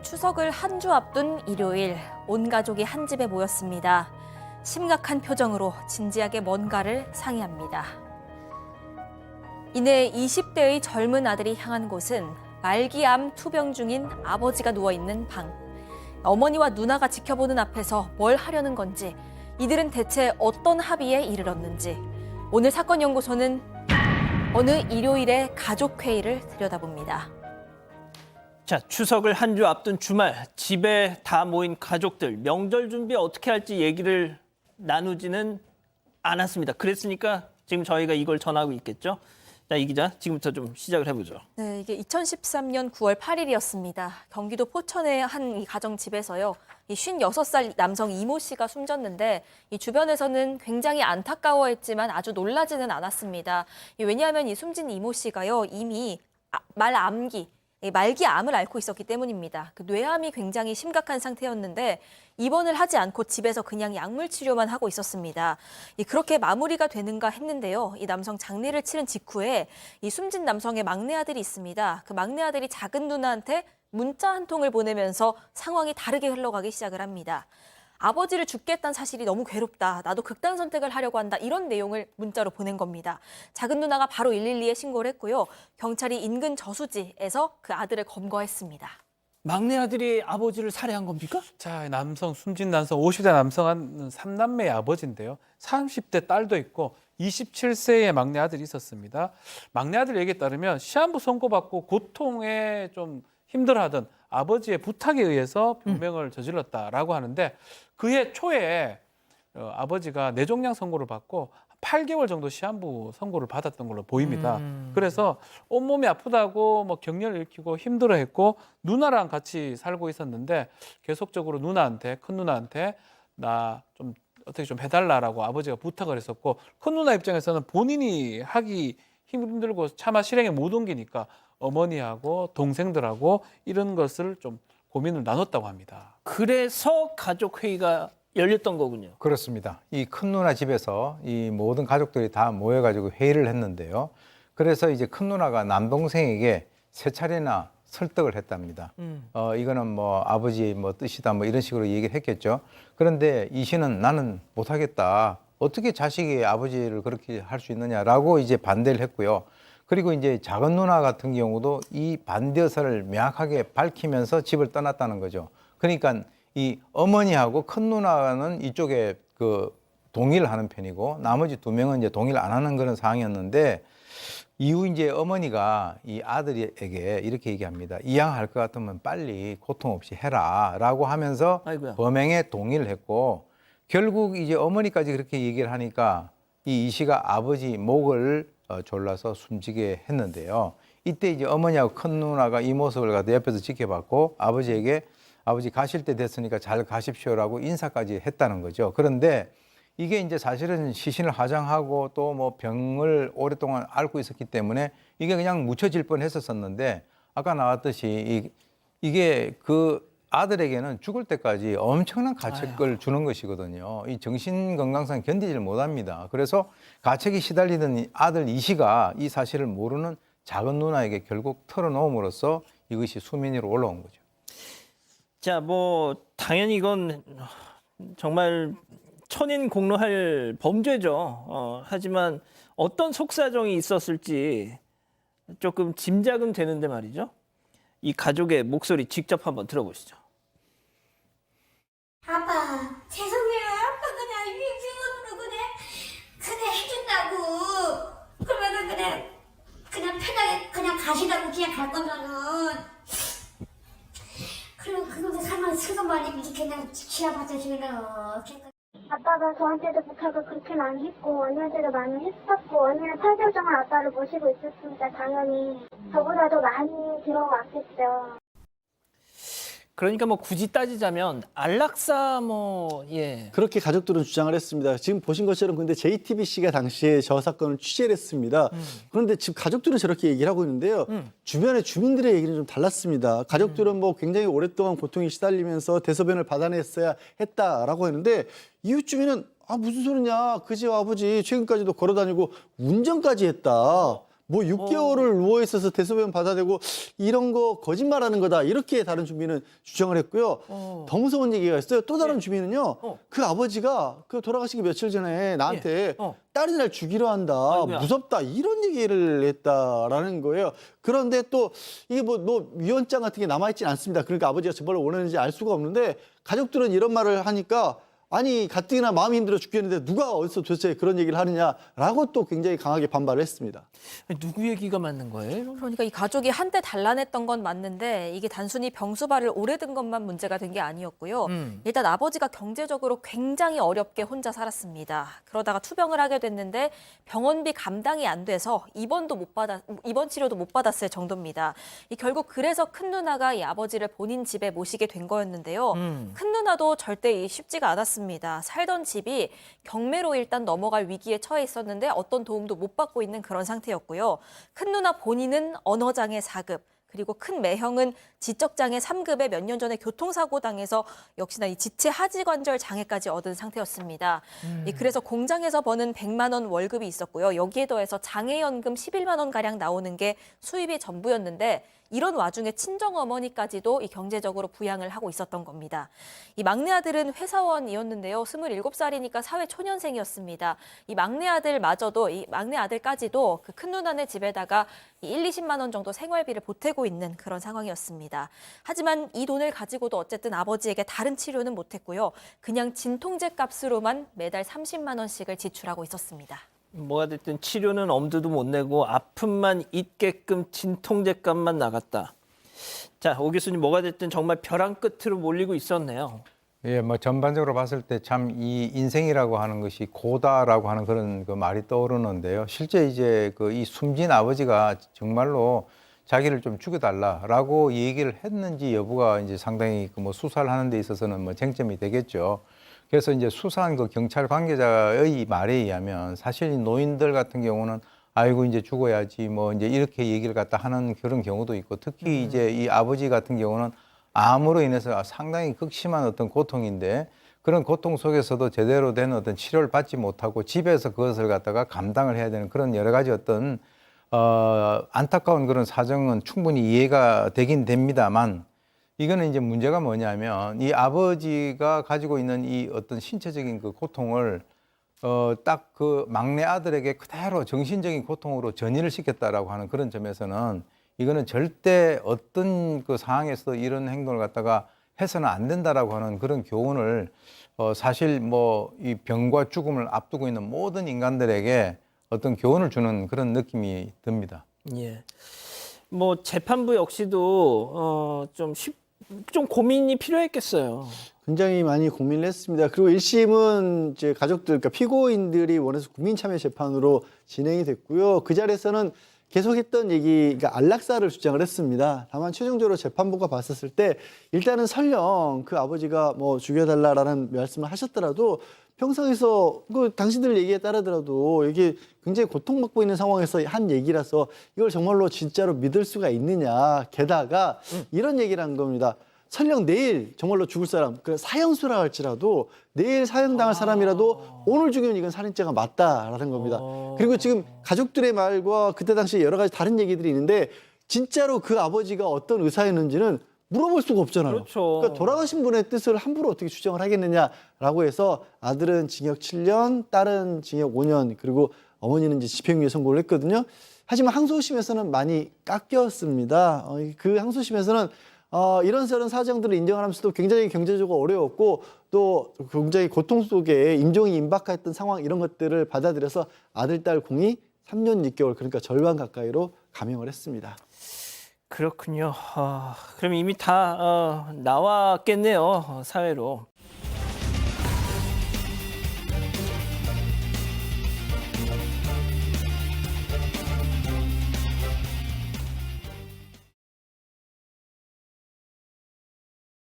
추석을 한 주 앞둔 일요일, 온 가족이 한 집에 모였습니다. 심각한 표정으로 진지하게 뭔가를 상의합니다. 이내 20대의 젊은 아들이 향한 곳은 말기암 투병 중인 아버지가 누워있는 방. 어머니와 누나가 지켜보는 앞에서 뭘 하려는 건지, 이들은 대체 어떤 합의에 이르렀는지. 오늘 사건연구소는 어느 일요일의 가족회의를 들여다봅니다. 자, 추석을 한 주 앞둔 주말, 집에 다 모인 가족들, 명절 준비 어떻게 할지 얘기를 나누지는 않았습니다. 그랬으니까 지금 저희가 이걸 전하고 있겠죠? 자, 이 기자, 지금부터 좀 시작을 해보죠. 네, 이게 2013년 9월 8일이었습니다. 경기도 포천의 한 이 가정 집에서요. 이 56살 남성 이모 씨가 숨졌는데 이 주변에서는 굉장히 안타까워했지만 아주 놀라지는 않았습니다. 왜냐하면 이 숨진 이모 씨가요. 이미 말기암을 앓고 있었기 때문입니다. 그 뇌암이 굉장히 심각한 상태였는데 입원을 하지 않고 집에서 그냥 약물 치료만 하고 있었습니다. 그렇게 마무리가 되는가 했는데요. 이 남성 장례를 치른 직후에 이 숨진 남성의 막내 아들이 있습니다. 그 막내 아들이 작은 누나한테 문자 한 통을 보내면서 상황이 다르게 흘러가기 시작을 합니다. 아버지를 죽겠다는 사실이 너무 괴롭다. 나도 극단 선택을 하려고 한다. 이런 내용을 문자로 보낸 겁니다. 작은 누나가 바로 112에 신고를 했고요. 경찰이 인근 저수지에서 그 아들을 검거했습니다. 막내 아들이 아버지를 살해한 겁니까? 자, 숨진 남성 50대 남성은 3남매의 아버지인데요. 30대 딸도 있고 27세의 막내 아들이 있었습니다. 막내 아들 얘기에 따르면 시한부 선고받고 고통에 좀 힘들어하던 아버지의 부탁에 의해서 병명을 저질렀다라고 하는데 그해 초에 아버지가 뇌종양 선고를 받고 8개월 정도 시한부 선고를 받았던 걸로 보입니다. 그래서 온몸이 아프다고 뭐 격려를 일으키고 힘들어했고 누나랑 같이 살고 있었는데 계속적으로 큰 누나한테 나 좀 어떻게 좀 해달라라고 아버지가 부탁을 했었고 큰 누나 입장에서는 본인이 하기 힘들고 차마 실행에 못 옮기니까 어머니하고 동생들하고 이런 것을 좀 고민을 나눴다고 합니다. 그래서 가족회의가 열렸던 거군요. 그렇습니다. 이 큰 누나 집에서 이 모든 가족들이 다 모여가지고 회의를 했는데요. 그래서 이제 큰 누나가 남동생에게 세 차례나 설득을 했답니다. 이거는 뭐 아버지의 뭐 뜻이다 뭐 이런 식으로 얘기를 했겠죠. 그런데 이 씨는 나는 못하겠다. 어떻게 자식이 아버지를 그렇게 할 수 있느냐라고 이제 반대를 했고요. 그리고 이제 작은 누나 같은 경우도 이 반대 의사를 명확하게 밝히면서 집을 떠났다는 거죠. 그러니까 이 어머니하고 큰 누나는 이쪽에 그 동의를 하는 편이고 나머지 두 명은 이제 동의를 안 하는 그런 상황이었는데 이후 이제 어머니가 이 아들에게 이렇게 얘기합니다. 이양할 것 같으면 빨리 고통 없이 해라라고 하면서 아이고야. 범행에 동의를 했고 결국 이제 어머니까지 그렇게 얘기를 하니까 이 씨가 아버지 목을 졸라서 숨지게 했는데요. 이때 이제 어머니하고 큰 누나가 이 모습을 갖다 옆에서 지켜봤고 아버지에게 아버지 가실 때 됐으니까 잘 가십시오라고 인사까지 했다는 거죠. 그런데 이게 이제 사실은 시신을 화장하고 또 뭐 병을 오랫동안 앓고 있었기 때문에 이게 그냥 묻혀질 뻔했었는데 아까 나왔듯이 이게 그 아들에게는 죽을 때까지 엄청난 가책을 주는 것이거든요. 이 정신 건강상 견디질 못합니다. 그래서 가책이 시달리던 아들 이 씨가 이 사실을 모르는 작은 누나에게 결국 털어놓음으로써 이것이 수면 위로 올라온 거죠. 자, 뭐 당연히 이건 정말 천인공노할 범죄죠. 하지만 어떤 속사정이 있었을지 조금 짐작은 되는데 말이죠. 이 가족의 목소리 직접 한번 들어보시죠. 아빠 죄송해요. 아빠가 나 병원으로 해준다고 그러면은 그냥 편하게 그냥 가시라고 그냥 갈 거면은 그리고 그것도 사람 수도 많이 그냥 지나봐서 주는 아빠가 저한테도 부탁을 그렇게는 안 했고 언니한테도 많이 했었고 언니는 8개월 동안 아빠를 모시고 있었으니까 당연히 저보다 더 많이 들어왔겠죠. 그러니까 뭐 굳이 따지자면 안락사 그렇게 가족들은 주장을 했습니다. 지금 보신 것처럼 근데 JTBC가 당시에 저 사건을 취재를 했습니다. 그런데 지금 가족들은 저렇게 얘기를 하고 있는데요. 주변의 주민들의 얘기는 좀 달랐습니다. 가족들은 뭐 굉장히 오랫동안 고통에 시달리면서 대소변을 받아냈어야 했다라고 했는데 이웃 주민은 무슨 소리냐. 그 집 아버지 최근까지도 걸어다니고 운전까지 했다. 뭐 6개월을 누워 있어서 대소변 받아내고 이런 거 거짓말하는 거다 이렇게 다른 주민은 주장을 했고요. 더 무서운 얘기가 있어요. 또 다른 주민은요. 그 아버지가 그 돌아가시기 며칠 전에 나한테 딸이 날 죽이려 한다. 아이고야. 무섭다. 이런 얘기를 했다라는 거예요. 그런데 또 이게 뭐 위원장 같은 게 남아있진 않습니다. 그러니까 아버지가 저번에 원하는지 알 수가 없는데 가족들은 이런 말을 하니까 아니 가뜩이나 마음이 힘들어 죽겠는데 누가 어디서 도대체 그런 얘기를 하느냐라고 또 굉장히 강하게 반발을 했습니다. 누구 얘기가 맞는 거예요? 그러니까 이 가족이 한때 단란했던 건 맞는데 이게 단순히 병수발을 오래 든 것만 문제가 된 게 아니었고요. 일단 아버지가 경제적으로 굉장히 어렵게 혼자 살았습니다. 그러다가 투병을 하게 됐는데 병원비 감당이 안 돼서 입원 치료도 못 받았을 정도입니다. 결국 그래서 큰 누나가 이 아버지를 본인 집에 모시게 된 거였는데요. 큰 누나도 절대 쉽지가 않았습니다. 살던 집이 경매로 일단 넘어갈 위기에 처해 있었는데 어떤 도움도 못 받고 있는 그런 상태였고요. 큰 누나 본인은 언어장애 4급, 그리고 큰 매형은 지적장애 3급에 몇 년 전에 교통사고 당해서 역시나 이 지체 하지관절 장애까지 얻은 상태였습니다. 그래서 공장에서 버는 100만 원 월급이 있었고요. 여기에 더해서 장애연금 11만 원 가량 나오는 게 수입이 전부였는데 이런 와중에 친정어머니까지도 이 경제적으로 부양을 하고 있었던 겁니다. 이 막내 아들은 회사원이었는데요. 27살이니까 사회초년생이었습니다. 이 막내 아들까지도 그 큰 누나네 집에다가 20만 원 정도 생활비를 보태고 있는 그런 상황이었습니다. 하지만 이 돈을 가지고도 어쨌든 아버지에게 다른 치료는 못했고요. 그냥 진통제 값으로만 매달 30만 원씩을 지출하고 있었습니다. 뭐가 됐든 치료는 엄두도 못 내고 아픔만 잊게끔 진통제 값만 나갔다. 자, 오 교수님 뭐가 됐든 정말 벼랑 끝으로 몰리고 있었네요. 예, 뭐 전반적으로 봤을 때 참 이 인생이라고 하는 것이 고다라고 하는 그런 그 말이 떠오르는데요. 실제 이제 그 이 숨진 아버지가 정말로 자기를 좀 죽여달라라고 얘기를 했는지 여부가 이제 상당히 그 뭐 수사를 하는 데 있어서는 뭐 쟁점이 되겠죠. 그래서 이제 수사한 그 경찰 관계자의 말에 의하면 사실 이 노인들 같은 경우는 아이고 이제 죽어야지 뭐 이제 이렇게 얘기를 갖다 하는 그런 경우도 있고 특히 이제 이 아버지 같은 경우는 암으로 인해서 상당히 극심한 어떤 고통인데 그런 고통 속에서도 제대로 된 어떤 치료를 받지 못하고 집에서 그것을 갖다가 감당을 해야 되는 그런 여러 가지 어떤 안타까운 그런 사정은 충분히 이해가 되긴 됩니다만 이거는 이제 문제가 뭐냐면 이 아버지가 가지고 있는 이 어떤 신체적인 그 고통을 딱 그 막내 아들에게 그대로 정신적인 고통으로 전이를 시켰다라고 하는 그런 점에서는 이거는 절대 어떤 그 상황에서 이런 행동을 갖다가 해서는 안 된다라고 하는 그런 교훈을 사실 뭐 이 병과 죽음을 앞두고 있는 모든 인간들에게 어떤 교훈을 주는 그런 느낌이 듭니다. 예. 뭐 재판부 역시도 좀 고민이 필요했겠어요. 굉장히 많이 고민을 했습니다. 그리고 1심은 이제 가족들, 그러니까 피고인들이 원해서 국민참여 재판으로 진행이 됐고요. 그 자리에서는 계속했던 얘기, 그러니까 안락사를 주장을 했습니다. 다만 최종적으로 재판부가 봤었을 때 일단은 설령 그 아버지가 뭐 죽여달라라는 말씀을 하셨더라도 평상에서 그 당신들 얘기에 따르더라도 이게 굉장히 고통받고 있는 상황에서 한 얘기라서 이걸 정말로 진짜로 믿을 수가 있느냐. 게다가 이런 얘기를 한 겁니다. 설령 내일 정말로 죽을 사람, 그 사형수라 할지라도 내일 사형당할 사람이라도 오늘 죽이면 이건 살인죄가 맞다라는 겁니다. 그리고 지금 가족들의 말과 그때 당시 여러 가지 다른 얘기들이 있는데 진짜로 그 아버지가 어떤 의사였는지는 물어볼 수가 없잖아요. 그렇죠. 그러니까 돌아가신 분의 뜻을 함부로 어떻게 추정을 하겠느냐라고 해서 아들은 징역 7년, 딸은 징역 5년, 그리고 어머니는 이제 집행유예 선고를 했거든요. 하지만 항소심에서는 많이 깎였습니다. 그 항소심에서는 이런저런 사정들을 인정하면서도 굉장히 경제적으로 어려웠고 또 굉장히 고통 속에 임종이 임박했던 상황 이런 것들을 받아들여서 아들, 딸 공이 3년 6개월 그러니까 절반 가까이로 감형을 했습니다. 그렇군요. 그럼 이미 다 나왔겠네요, 사회로.